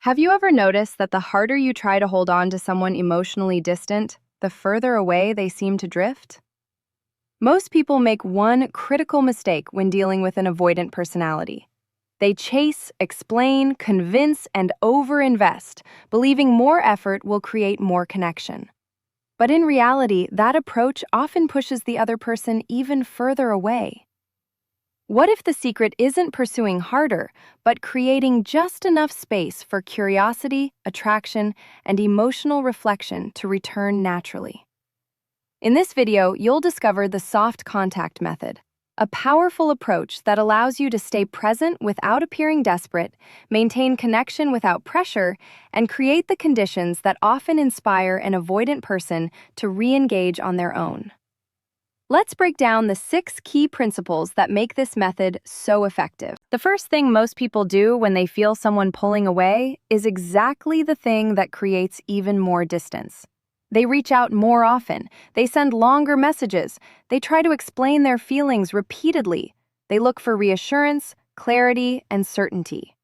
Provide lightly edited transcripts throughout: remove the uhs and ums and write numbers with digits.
Have you ever noticed that the harder you try to hold on to someone emotionally distant, the further away they seem to drift? Most people make one critical mistake when dealing with an avoidant personality. They chase, explain, convince, and overinvest, believing more effort will create more connection. But in reality, that approach often pushes the other person even further away. What if the secret isn't pursuing harder, but creating just enough space for curiosity, attraction, and emotional reflection to return naturally? In this video, you'll discover the soft contact method, a powerful approach that allows you to stay present without appearing desperate, maintain connection without pressure, and create the conditions that often inspire an avoidant person to re-engage on their own. Let's break down the 6 key principles that make this method so effective. The first thing most people do when they feel someone pulling away is exactly the thing that creates even more distance. They reach out more often, they send longer messages, they try to explain their feelings repeatedly, they look for reassurance, clarity, and certainty.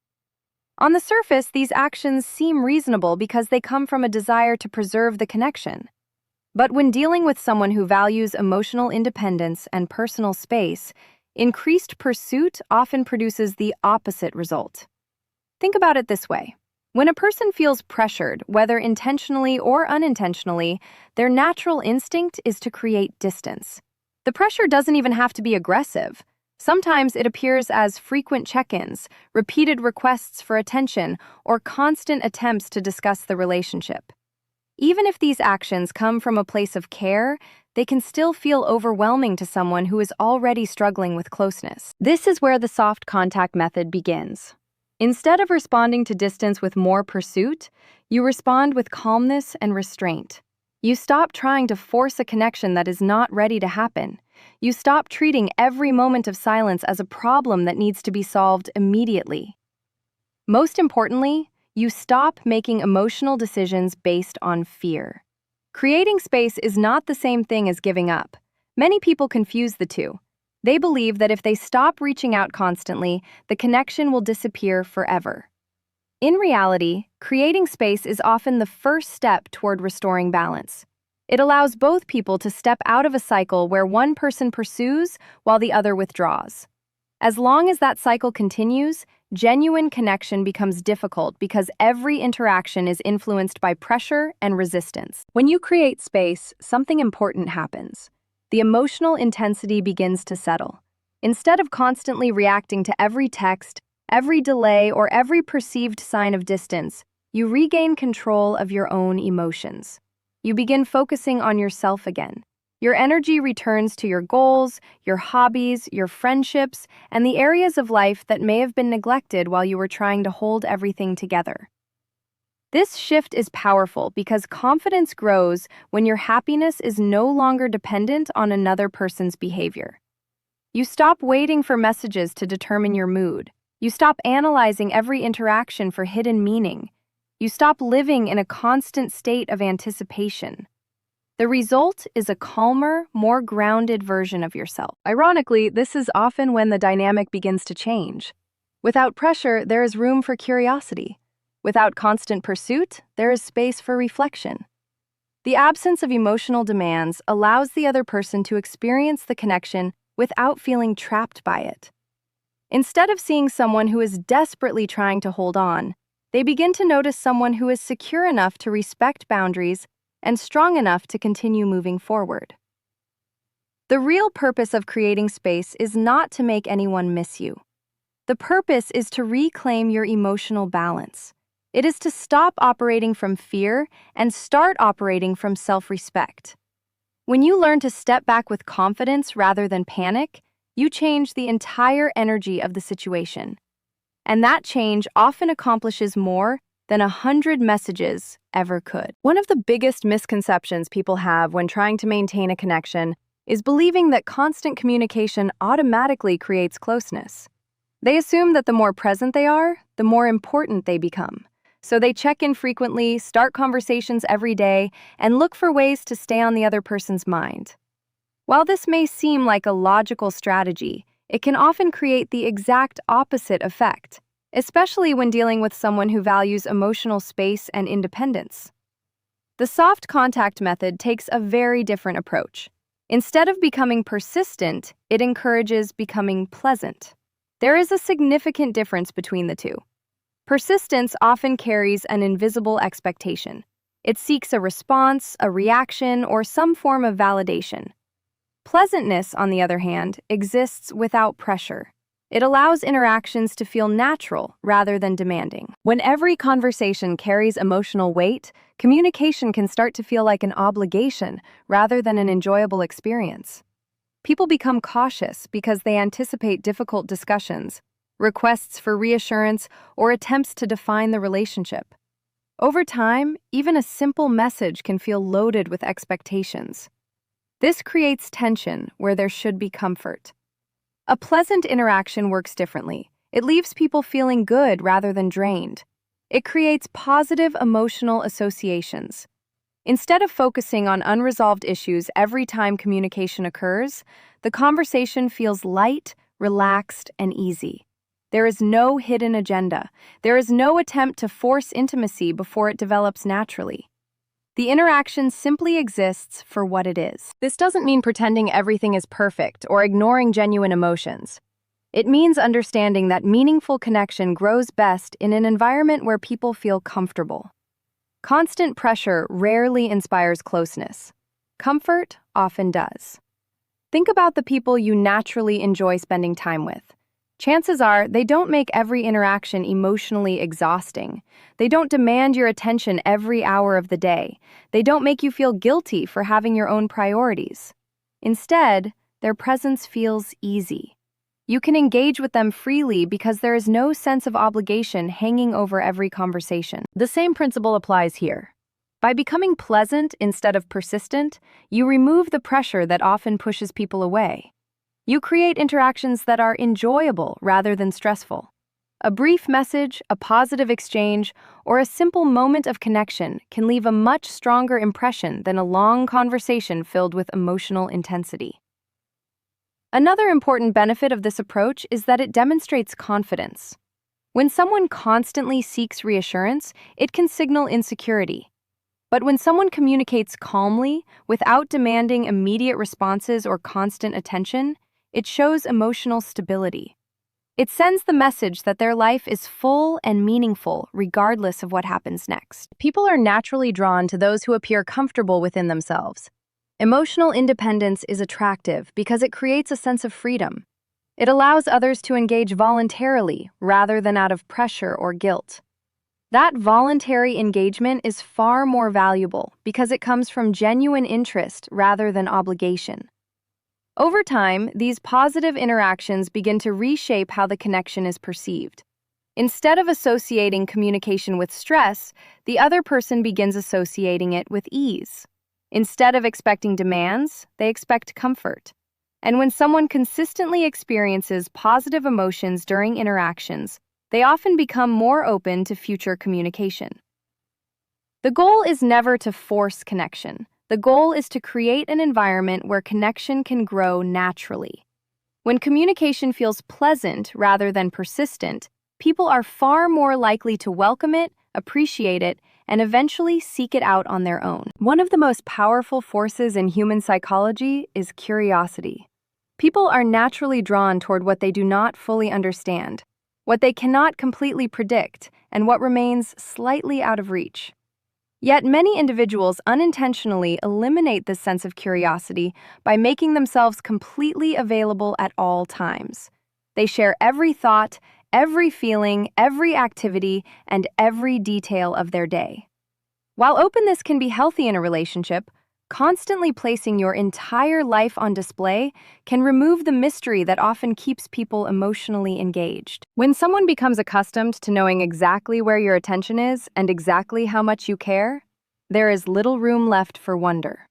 On the surface, these actions seem reasonable because they come from a desire to preserve the connection. But when dealing with someone who values emotional independence and personal space, increased pursuit often produces the opposite result. Think about it this way. When a person feels pressured, whether intentionally or unintentionally, their natural instinct is to create distance. The pressure doesn't even have to be aggressive. Sometimes it appears as frequent check-ins, repeated requests for attention, or constant attempts to discuss the relationship. Even if these actions come from a place of care, they can still feel overwhelming to someone who is already struggling with closeness. This is where the soft contact method begins. Instead of responding to distance with more pursuit, you respond with calmness and restraint. You stop trying to force a connection that is not ready to happen. You stop treating every moment of silence as a problem that needs to be solved immediately. Most importantly, you stop making emotional decisions based on fear. Creating space is not the same thing as giving up. Many people confuse the two. They believe that if they stop reaching out constantly, the connection will disappear forever. In reality, creating space is often the first step toward restoring balance. It allows both people to step out of a cycle where one person pursues while the other withdraws. As long as that cycle continues, genuine connection becomes difficult because every interaction is influenced by pressure and resistance. When you create space, something important happens. The emotional intensity begins to settle. Instead of constantly reacting to every text, every delay, or every perceived sign of distance, you regain control of your own emotions. You begin focusing on yourself again. Your energy returns to your goals, your hobbies, your friendships, and the areas of life that may have been neglected while you were trying to hold everything together. This shift is powerful because confidence grows when your happiness is no longer dependent on another person's behavior. You stop waiting for messages to determine your mood. You stop analyzing every interaction for hidden meaning. You stop living in a constant state of anticipation. The result is a calmer, more grounded version of yourself. Ironically, this is often when the dynamic begins to change. Without pressure, there is room for curiosity. Without constant pursuit, there is space for reflection. The absence of emotional demands allows the other person to experience the connection without feeling trapped by it. Instead of seeing someone who is desperately trying to hold on, they begin to notice someone who is secure enough to respect boundaries and strong enough to continue moving forward. The real purpose of creating space is not to make anyone miss you. The purpose is to reclaim your emotional balance. It is to stop operating from fear and start operating from self-respect. When you learn to step back with confidence rather than panic, you change the entire energy of the situation. And that change often accomplishes more than 100 messages ever could. One of the biggest misconceptions people have when trying to maintain a connection is believing that constant communication automatically creates closeness. They assume that the more present they are, the more important they become. So they check in frequently, start conversations every day, and look for ways to stay on the other person's mind. While this may seem like a logical strategy, it can often create the exact opposite effect. especially when dealing with someone who values emotional space and independence. The soft contact method takes a very different approach. Instead of becoming persistent, it encourages becoming pleasant. There is a significant difference between the two. Persistence often carries an invisible expectation. It seeks a response, a reaction, or some form of validation. Pleasantness, on the other hand, exists without pressure. It allows interactions to feel natural rather than demanding. When every conversation carries emotional weight, communication can start to feel like an obligation rather than an enjoyable experience. People become cautious because they anticipate difficult discussions, requests for reassurance, or attempts to define the relationship. Over time, even a simple message can feel loaded with expectations. This creates tension where there should be comfort. A pleasant interaction works differently. It leaves people feeling good rather than drained. It creates positive emotional associations. Instead of focusing on unresolved issues every time communication occurs, the conversation feels light, relaxed, and easy. There is no hidden agenda. There is no attempt to force intimacy before it develops naturally. The interaction simply exists for what it is. This doesn't mean pretending everything is perfect or ignoring genuine emotions. It means understanding that meaningful connection grows best in an environment where people feel comfortable. Constant pressure rarely inspires closeness. Comfort often does. Think about the people you naturally enjoy spending time with. Chances are they don't make every interaction emotionally exhausting. They don't demand your attention every hour of the day. They don't make you feel guilty for having your own priorities. Instead, their presence feels easy. You can engage with them freely because there is no sense of obligation hanging over every conversation. The same principle applies here. By becoming pleasant instead of persistent, you remove the pressure that often pushes people away. You create interactions that are enjoyable rather than stressful. A brief message, a positive exchange, or a simple moment of connection can leave a much stronger impression than a long conversation filled with emotional intensity. Another important benefit of this approach is that it demonstrates confidence. When someone constantly seeks reassurance, it can signal insecurity. But when someone communicates calmly, without demanding immediate responses or constant attention, it shows emotional stability. It sends the message that their life is full and meaningful regardless of what happens next. People are naturally drawn to those who appear comfortable within themselves. Emotional independence is attractive because it creates a sense of freedom. It allows others to engage voluntarily rather than out of pressure or guilt. That voluntary engagement is far more valuable because it comes from genuine interest rather than obligation. Over time, these positive interactions begin to reshape how the connection is perceived. Instead of associating communication with stress, the other person begins associating it with ease. Instead of expecting demands, they expect comfort. And when someone consistently experiences positive emotions during interactions, they often become more open to future communication. The goal is never to force connection. The goal is to create an environment where connection can grow naturally. When communication feels pleasant rather than persistent, people are far more likely to welcome it, appreciate it, and eventually seek it out on their own. One of the most powerful forces in human psychology is curiosity. People are naturally drawn toward what they do not fully understand, what they cannot completely predict, and what remains slightly out of reach. Yet many individuals unintentionally eliminate this sense of curiosity by making themselves completely available at all times. They share every thought, every feeling, every activity, and every detail of their day. While openness can be healthy in a relationship, constantly placing your entire life on display can remove the mystery that often keeps people emotionally engaged. When someone becomes accustomed to knowing exactly where your attention is and exactly how much you care, there is little room left for wonder.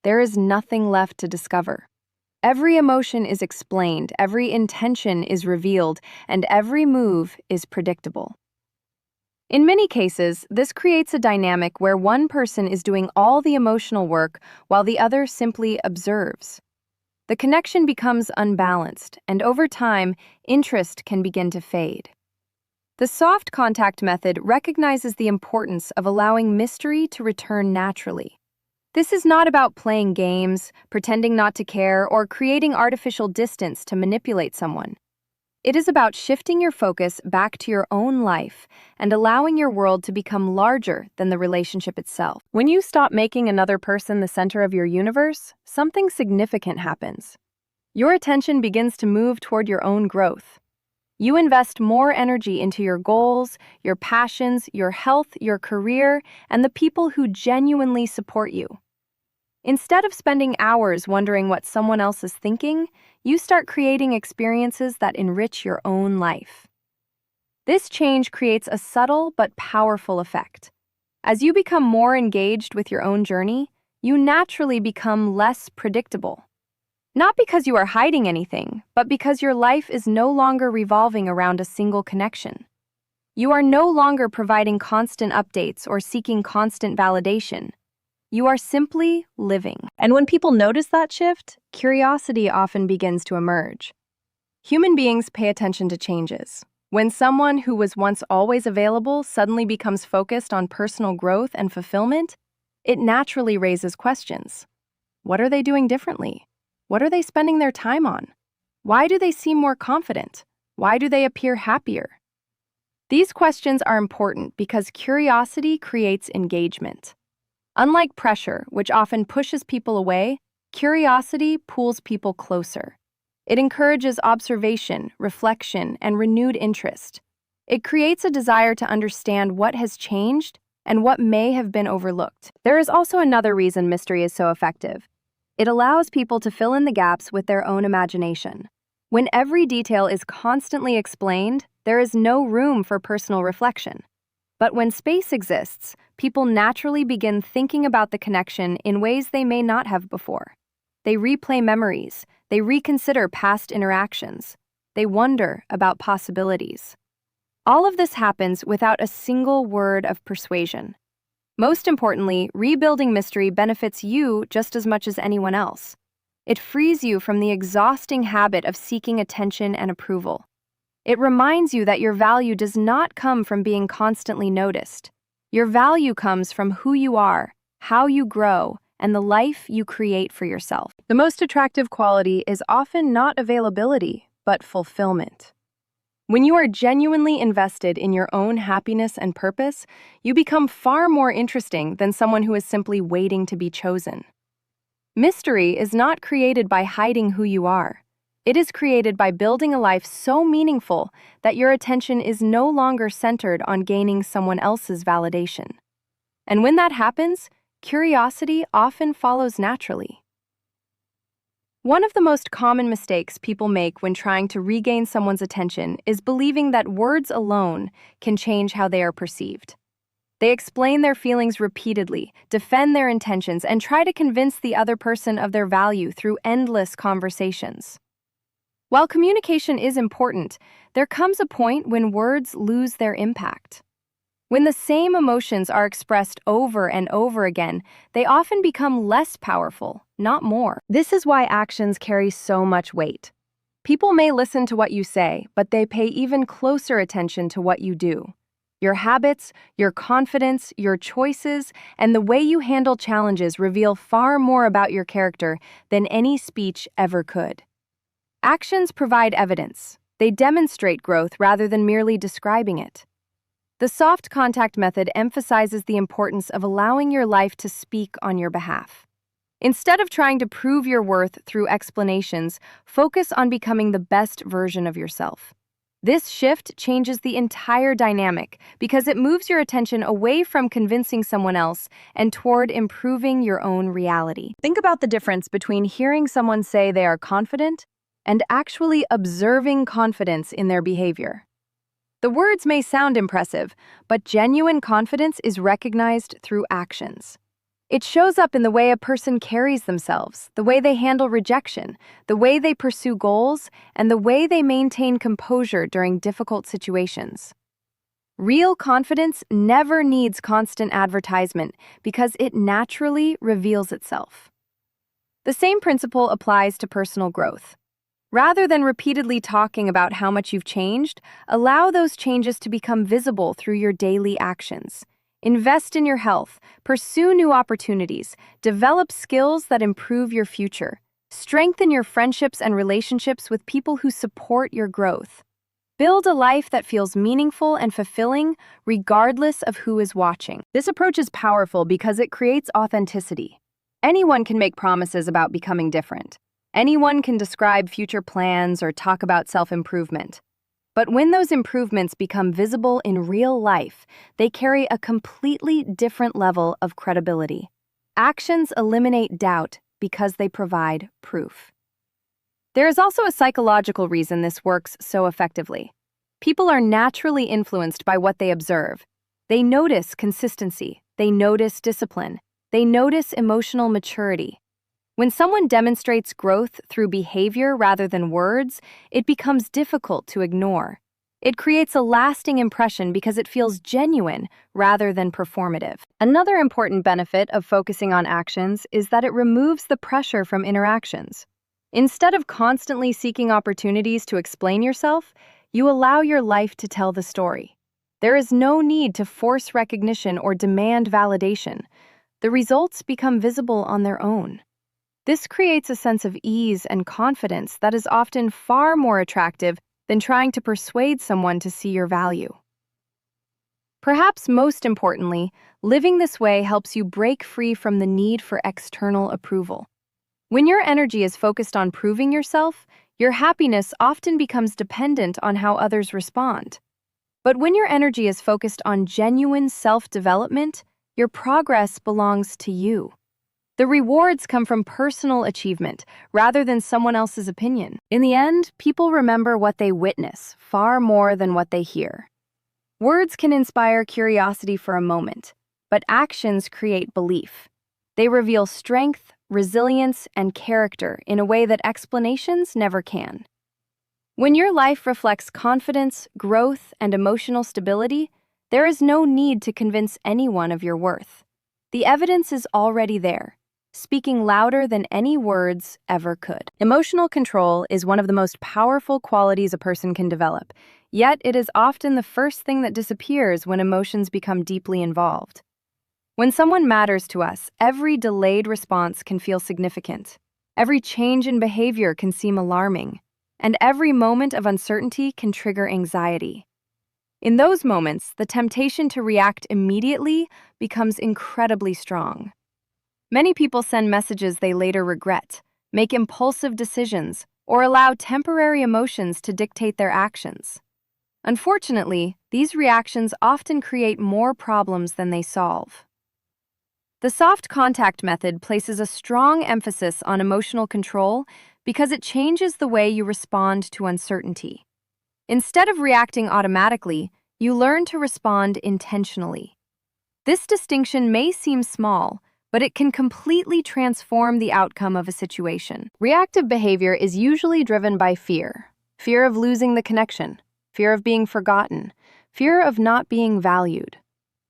There is nothing left to discover. Every emotion is explained, every intention is revealed, and every move is predictable. In many cases, this creates a dynamic where one person is doing all the emotional work while the other simply observes. The connection becomes unbalanced, and over time, interest can begin to fade. The soft contact method recognizes the importance of allowing mystery to return naturally. This is not about playing games, pretending not to care, or creating artificial distance to manipulate someone. It is about shifting your focus back to your own life and allowing your world to become larger than the relationship itself. When you stop making another person the center of your universe, something significant happens. Your attention begins to move toward your own growth. You invest more energy into your goals, your passions, your health, your career, and the people who genuinely support you. Instead of spending hours wondering what someone else is thinking, you start creating experiences that enrich your own life. This change creates a subtle but powerful effect. As you become more engaged with your own journey, you naturally become less predictable. Not because you are hiding anything, but because your life is no longer revolving around a single connection. You are no longer providing constant updates or seeking constant validation. You are simply living. And when people notice that shift, curiosity often begins to emerge. Human beings pay attention to changes. When someone who was once always available suddenly becomes focused on personal growth and fulfillment, it naturally raises questions. What are they doing differently? What are they spending their time on? Why do they seem more confident? Why do they appear happier? These questions are important because curiosity creates engagement. Unlike pressure, which often pushes people away, curiosity pulls people closer. It encourages observation, reflection, and renewed interest. It creates a desire to understand what has changed and what may have been overlooked. There is also another reason mystery is so effective. It allows people to fill in the gaps with their own imagination. When every detail is constantly explained, there is no room for personal reflection. But when space exists, people naturally begin thinking about the connection in ways they may not have before. They replay memories, they reconsider past interactions, they wonder about possibilities. All of this happens without a single word of persuasion. Most importantly, rebuilding mystery benefits you just as much as anyone else. It frees you from the exhausting habit of seeking attention and approval. It reminds you that your value does not come from being constantly noticed. Your value comes from who you are, how you grow, and the life you create for yourself. The most attractive quality is often not availability, but fulfillment. When you are genuinely invested in your own happiness and purpose, you become far more interesting than someone who is simply waiting to be chosen. Mystery is not created by hiding who you are. It is created by building a life so meaningful that your attention is no longer centered on gaining someone else's validation. And when that happens, curiosity often follows naturally. One of the most common mistakes people make when trying to regain someone's attention is believing that words alone can change how they are perceived. They explain their feelings repeatedly, defend their intentions, and try to convince the other person of their value through endless conversations. While communication is important, there comes a point when words lose their impact. When the same emotions are expressed over and over again, they often become less powerful, not more. This is why actions carry so much weight. People may listen to what you say, but they pay even closer attention to what you do. Your habits, your confidence, your choices, and the way you handle challenges reveal far more about your character than any speech ever could. Actions provide evidence. They demonstrate growth rather than merely describing it. The soft contact method emphasizes the importance of allowing your life to speak on your behalf. Instead of trying to prove your worth through explanations, focus on becoming the best version of yourself. This shift changes the entire dynamic because it moves your attention away from convincing someone else and toward improving your own reality. Think about the difference between hearing someone say they are confident and actually observing confidence in their behavior. The words may sound impressive, but genuine confidence is recognized through actions. It shows up in the way a person carries themselves, the way they handle rejection, the way they pursue goals, and the way they maintain composure during difficult situations. Real confidence never needs constant advertisement because it naturally reveals itself. The same principle applies to personal growth. Rather than repeatedly talking about how much you've changed, allow those changes to become visible through your daily actions. Invest in your health, pursue new opportunities, develop skills that improve your future. Strengthen your friendships and relationships with people who support your growth. Build a life that feels meaningful and fulfilling, regardless of who is watching. This approach is powerful because it creates authenticity. Anyone can make promises about becoming different. Anyone can describe future plans or talk about self-improvement. But when those improvements become visible in real life, they carry a completely different level of credibility. Actions eliminate doubt because they provide proof. There is also a psychological reason this works so effectively. People are naturally influenced by what they observe. They notice consistency, they notice discipline, they notice emotional maturity. When someone demonstrates growth through behavior rather than words, it becomes difficult to ignore. It creates a lasting impression because it feels genuine rather than performative. Another important benefit of focusing on actions is that it removes the pressure from interactions. Instead of constantly seeking opportunities to explain yourself, you allow your life to tell the story. There is no need to force recognition or demand validation. The results become visible on their own. This creates a sense of ease and confidence that is often far more attractive than trying to persuade someone to see your value. Perhaps most importantly, living this way helps you break free from the need for external approval. When your energy is focused on proving yourself, your happiness often becomes dependent on how others respond. But when your energy is focused on genuine self-development, your progress belongs to you. The rewards come from personal achievement rather than someone else's opinion. In the end, people remember what they witness far more than what they hear. Words can inspire curiosity for a moment, but actions create belief. They reveal strength, resilience, and character in a way that explanations never can. When your life reflects confidence, growth, and emotional stability, there is no need to convince anyone of your worth. The evidence is already there, speaking louder than any words ever could. Emotional control is one of the most powerful qualities a person can develop, yet it is often the first thing that disappears when emotions become deeply involved. When someone matters to us, every delayed response can feel significant. Every change in behavior can seem alarming, and every moment of uncertainty can trigger anxiety. In those moments, the temptation to react immediately becomes incredibly strong. Many people send messages they later regret, make impulsive decisions, or allow temporary emotions to dictate their actions. Unfortunately, these reactions often create more problems than they solve. The soft contact method places a strong emphasis on emotional control because it changes the way you respond to uncertainty. Instead of reacting automatically, you learn to respond intentionally. This distinction may seem small, but it can completely transform the outcome of a situation. Reactive behavior is usually driven by fear. Fear of losing the connection, fear of being forgotten, fear of not being valued.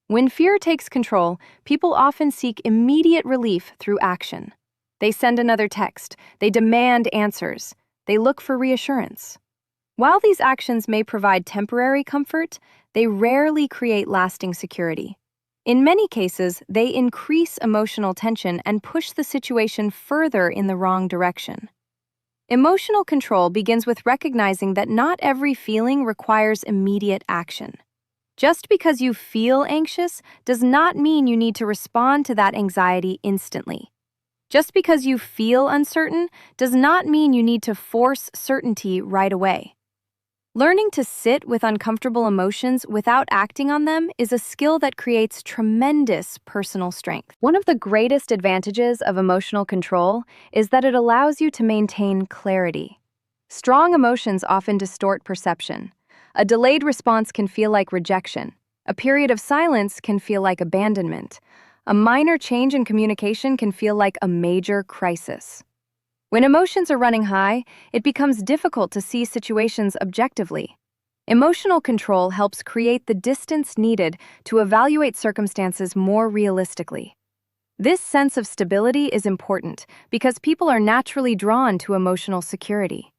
When fear takes control, people often seek immediate relief through action. They send another text, they demand answers, they look for reassurance. While these actions may provide temporary comfort, they rarely create lasting security. In many cases, they increase emotional tension and push the situation further in the wrong direction. Emotional control begins with recognizing that not every feeling requires immediate action. Just because you feel anxious does not mean you need to respond to that anxiety instantly. Just because you feel uncertain does not mean you need to force certainty right away. Learning to sit with uncomfortable emotions without acting on them is a skill that creates tremendous personal strength. One of the greatest advantages of emotional control is that it allows you to maintain clarity. Strong emotions often distort perception. A delayed response can feel like rejection. A period of silence can feel like abandonment. A minor change in communication can feel like a major crisis. When emotions are running high, it becomes difficult to see situations objectively. Emotional control helps create the distance needed to evaluate circumstances more realistically. This sense of stability is important because people are naturally drawn to emotional security.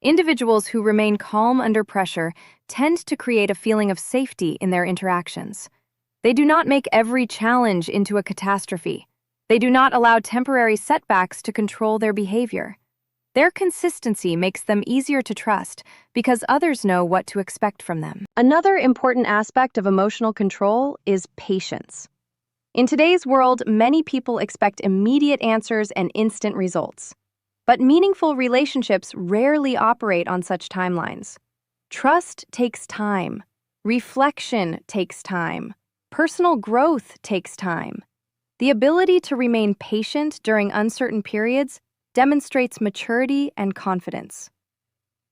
Individuals who remain calm under pressure tend to create a feeling of safety in their interactions. They do not make every challenge into a catastrophe. They do not allow temporary setbacks to control their behavior. Their consistency makes them easier to trust because others know what to expect from them. Another important aspect of emotional control is patience. In today's world, many people expect immediate answers and instant results. But meaningful relationships rarely operate on such timelines. Trust takes time. Reflection takes time. Personal growth takes time. The ability to remain patient during uncertain periods demonstrates maturity and confidence.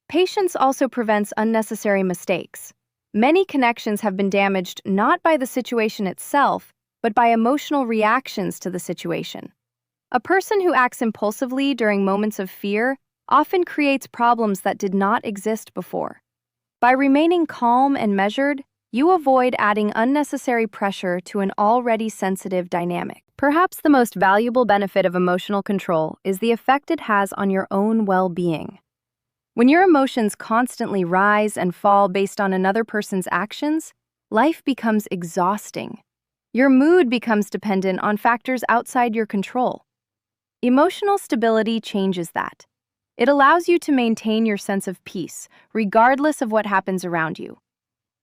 Patience also prevents unnecessary mistakes. Many connections have been damaged not by the situation itself, but by emotional reactions to the situation. A person who acts impulsively during moments of fear often creates problems that did not exist before. By remaining calm and measured, you avoid adding unnecessary pressure to an already sensitive dynamic. Perhaps the most valuable benefit of emotional control is the effect it has on your own well-being. When your emotions constantly rise and fall based on another person's actions, life becomes exhausting. Your mood becomes dependent on factors outside your control. Emotional stability changes that. It allows you to maintain your sense of peace, regardless of what happens around you.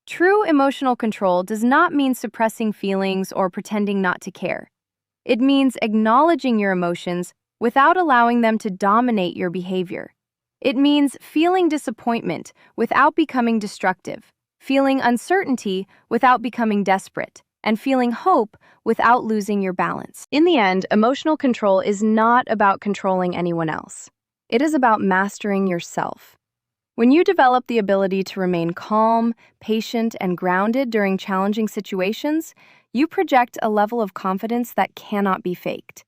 True emotional control does not mean suppressing feelings or pretending not to care. It means acknowledging your emotions without allowing them to dominate your behavior. It means feeling disappointment without becoming destructive, feeling uncertainty without becoming desperate, and feeling hope without losing your balance. In the end, emotional control is not about controlling anyone else. It is about mastering yourself. When you develop the ability to remain calm, patient, and grounded during challenging situations, you project a level of confidence that cannot be faked.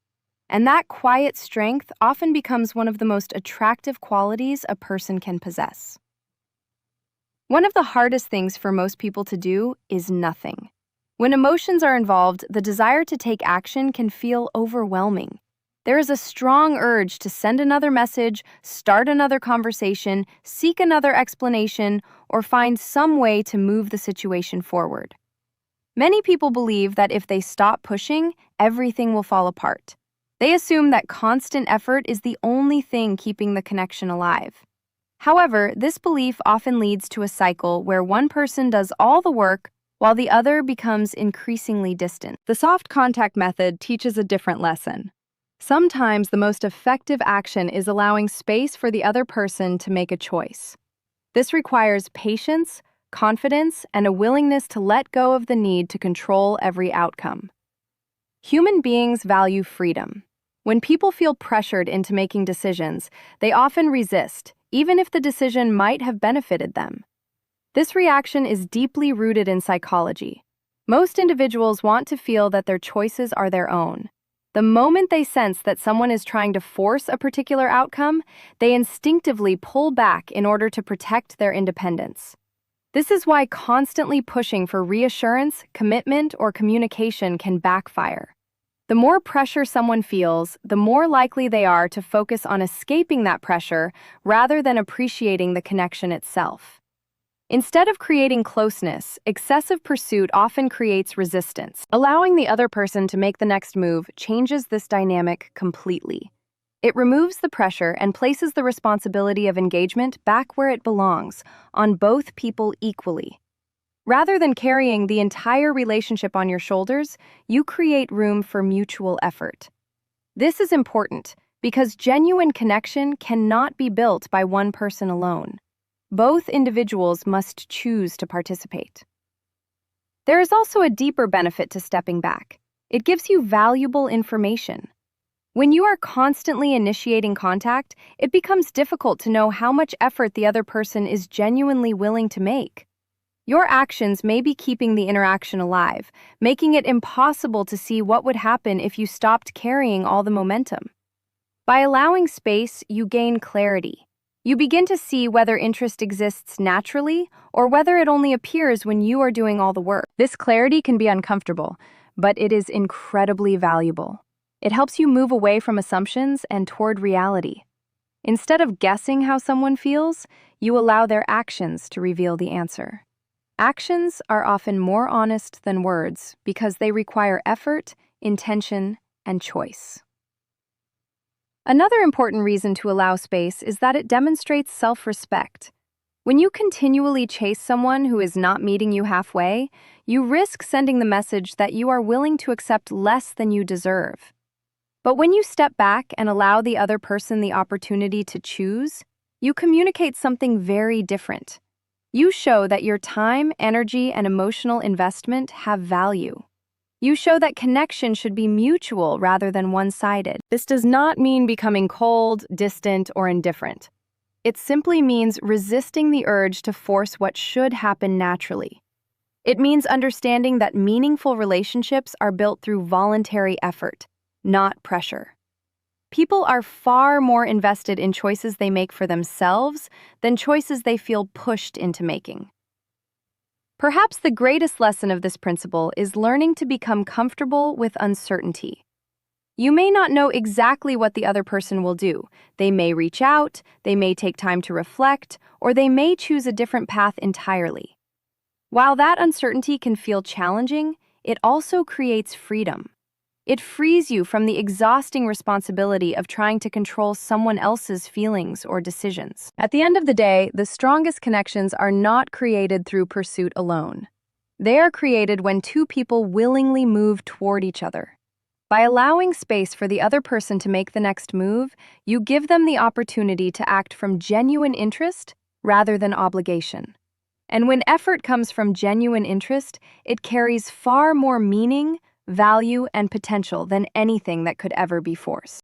And that quiet strength often becomes one of the most attractive qualities a person can possess. One of the hardest things for most people to do is nothing. When emotions are involved, the desire to take action can feel overwhelming. There is a strong urge to send another message, start another conversation, seek another explanation, or find some way to move the situation forward. Many people believe that if they stop pushing, everything will fall apart. They assume that constant effort is the only thing keeping the connection alive. However, this belief often leads to a cycle where one person does all the work while the other becomes increasingly distant. The soft contact method teaches a different lesson. Sometimes the most effective action is allowing space for the other person to make a choice. This requires patience, confidence, and a willingness to let go of the need to control every outcome. Human beings value freedom. When people feel pressured into making decisions, they often resist, even if the decision might have benefited them. This reaction is deeply rooted in psychology. Most individuals want to feel that their choices are their own. The moment they sense that someone is trying to force a particular outcome, they instinctively pull back in order to protect their independence. This is why constantly pushing for reassurance, commitment, or communication can backfire. The more pressure someone feels, the more likely they are to focus on escaping that pressure rather than appreciating the connection itself. Instead of creating closeness, excessive pursuit often creates resistance. Allowing the other person to make the next move changes this dynamic completely. It removes the pressure and places the responsibility of engagement back where it belongs, on both people equally. Rather than carrying the entire relationship on your shoulders, you create room for mutual effort. This is important because genuine connection cannot be built by one person alone. Both individuals must choose to participate. There is also a deeper benefit to stepping back. It gives you valuable information. When you are constantly initiating contact, it becomes difficult to know how much effort the other person is genuinely willing to make. Your actions may be keeping the interaction alive, making it impossible to see what would happen if you stopped carrying all the momentum. By allowing space, you gain clarity. You begin to see whether interest exists naturally or whether it only appears when you are doing all the work. This clarity can be uncomfortable, but it is incredibly valuable. It helps you move away from assumptions and toward reality. Instead of guessing how someone feels, you allow their actions to reveal the answer. Actions are often more honest than words because they require effort, intention, and choice. Another important reason to allow space is that it demonstrates self-respect. When you continually chase someone who is not meeting you halfway, you risk sending the message that you are willing to accept less than you deserve. But when you step back and allow the other person the opportunity to choose, you communicate something very different. You show that your time, energy, and emotional investment have value. You show that connection should be mutual rather than one-sided. This does not mean becoming cold, distant, or indifferent. It simply means resisting the urge to force what should happen naturally. It means understanding that meaningful relationships are built through voluntary effort, not pressure. People are far more invested in choices they make for themselves than choices they feel pushed into making. Perhaps the greatest lesson of this principle is learning to become comfortable with uncertainty. You may not know exactly what the other person will do. They may reach out, they may take time to reflect, or they may choose a different path entirely. While that uncertainty can feel challenging, it also creates freedom. It frees you from the exhausting responsibility of trying to control someone else's feelings or decisions. At the end of the day, the strongest connections are not created through pursuit alone. They are created when two people willingly move toward each other. By allowing space for the other person to make the next move, you give them the opportunity to act from genuine interest rather than obligation. And when effort comes from genuine interest, it carries far more meaning, value, and potential than anything that could ever be forced.